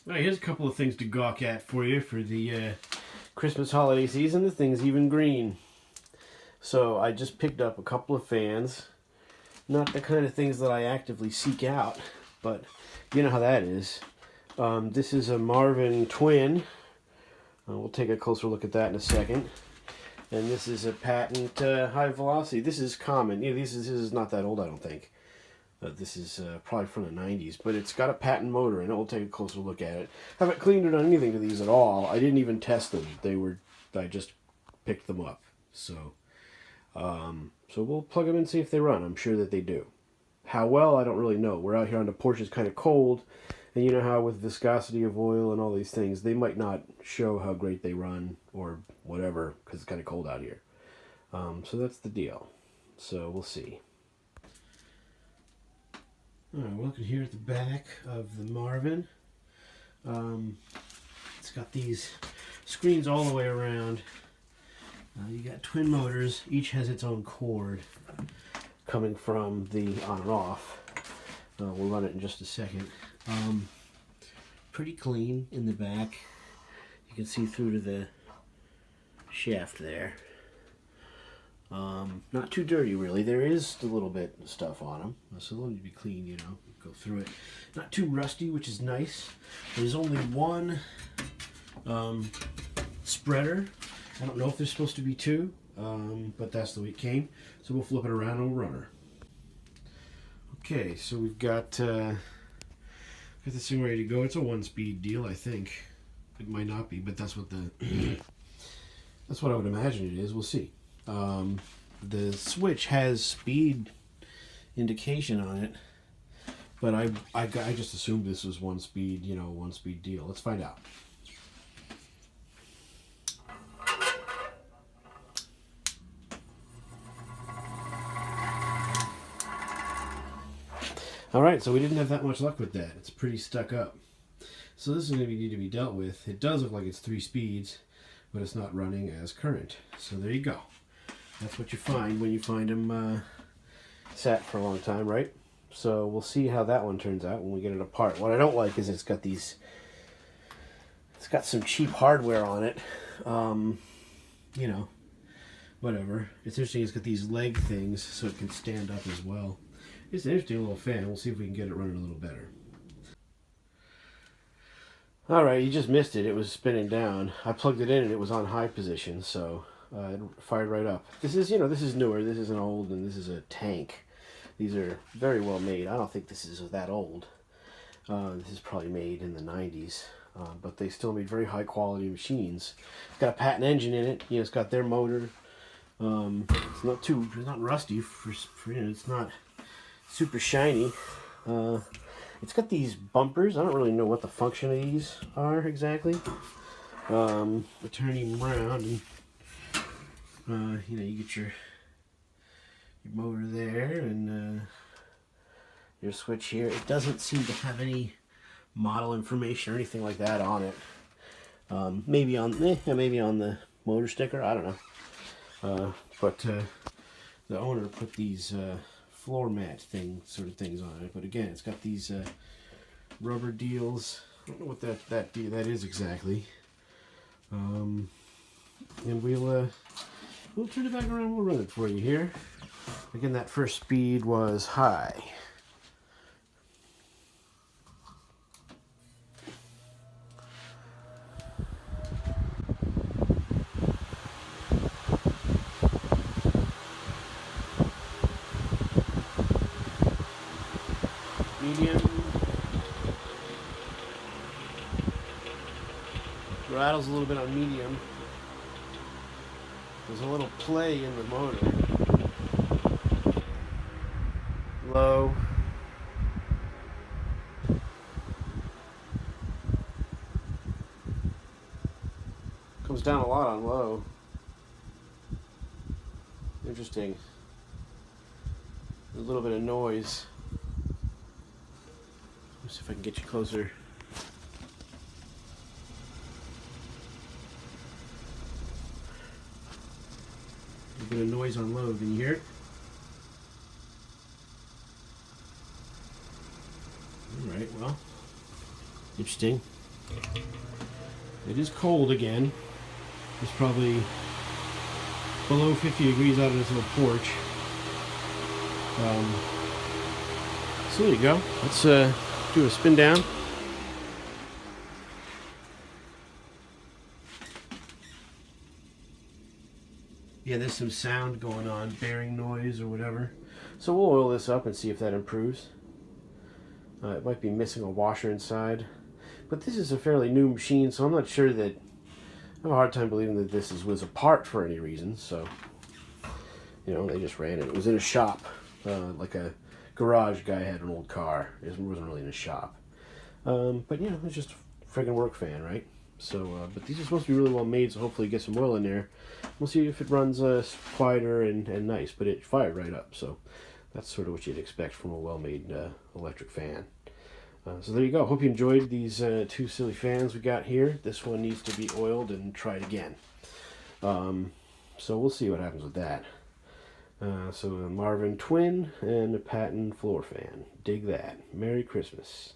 All right, here's a couple of things to gawk at for you for the Christmas holiday season. The thing's even green. So I just picked up a couple of fans. Not the kind of things that I actively seek out, but you know how that is. This is a Marvin twin. We'll take a closer look at that in a second. And this is a Patton high velocity. This is common. Yeah, this is not that old, I don't think. This is probably from the 90s, but it's got a Patton motor in it. We'll take a closer look at it. I haven't cleaned or done anything to these at all. I didn't even test them. I just picked them up. So we'll plug them in and see if they run. I'm sure that they do. How well, I don't really know. We're out here on the porch. It's kind of cold, and you know how with viscosity of oil and all these things, they might not show how great they run or whatever because it's kind of cold out here. So that's the deal. So we'll see. Alright, we're looking here at the back of the Marvin. It's got these screens all the way around. You got twin motors. Each has its own cord coming from the on and off. We'll run it in just a second. Pretty clean in the back. You can see through to the shaft there. Not too dirty, really. There is a little bit of stuff on them, so they'll need to be clean, you know, go through it. Not too rusty, which is nice. There's only one spreader. I don't know if there's supposed to be two, but that's the way it came. So we'll flip it around and we'll run her. Okay, so we've got this thing ready to go. It's a one-speed deal, I think. It might not be, but that's what that's what I would imagine it is. We'll see. The switch has speed indication on it, but I just assumed this was one speed, you know, one speed deal. Let's find out. All right, so we didn't have that much luck with that. It's pretty stuck up. So this is going to need to be dealt with. It does look like it's 3 speeds, but it's not running as current. So there you go. That's what you find when you find them sat for a long time, right? So we'll see how that one turns out when we get it apart. What I don't like is it's got some cheap hardware on it. You know, whatever. It's interesting, it's got these leg things so it can stand up as well. It's an interesting little fan. We'll see if we can get it running a little better. Alright, you just missed it. It was spinning down. I plugged it in and it was on high position, so it fired right up. This is, you know, this is newer. This isn't old, and this is a tank. These are very well made. I don't think this is that old. This is probably made in the 90s, but they still made very high quality machines. It's got a Patton engine in it. You know, it's got their motor. It's not rusty. You know, it's not super shiny. It's got these bumpers. I don't really know what the function of these are exactly. We're turning them around, and you know, you get your motor there and your switch here. It doesn't seem to have any model information or anything like that on it. Maybe on the motor sticker. I don't know. But the owner put these floor mat sort of things on it. But again, it's got these rubber deals. I don't know what that is exactly. And we'll turn it back around. We'll run it for you here. Again, that first speed was high. Medium. Rattles a little bit on medium. There's a little play in the motor. Low. Comes down a lot on low. Interesting. A little bit of noise. Let's see if I can get you closer. A little bit of noise on low. Can you hear it? Alright, well, interesting. It is cold again. It's probably below 50 degrees out of this little porch. So there you go. Let's do a spin down. Yeah, there's some sound going on, bearing noise or whatever. So we'll oil this up and see if that improves. It might be missing a washer inside. But this is a fairly new machine, so I'm not sure that... I have a hard time believing that this was a part for any reason, so... You know, they just ran it. It was in a shop. Like a garage guy had an old car. It wasn't really in a shop. But, you know, it's just a friggin' work fan, right? So, but these are supposed to be really well made, so hopefully get some oil in there. We'll see if it runs quieter and nice, but it fired right up, so that's sort of what you'd expect from a well-made electric fan. So there you go. Hope you enjoyed these two silly fans we got here. This one needs to be oiled and tried again. So we'll see what happens with that. So a Marvin twin and a Patton floor fan. Dig that. Merry Christmas.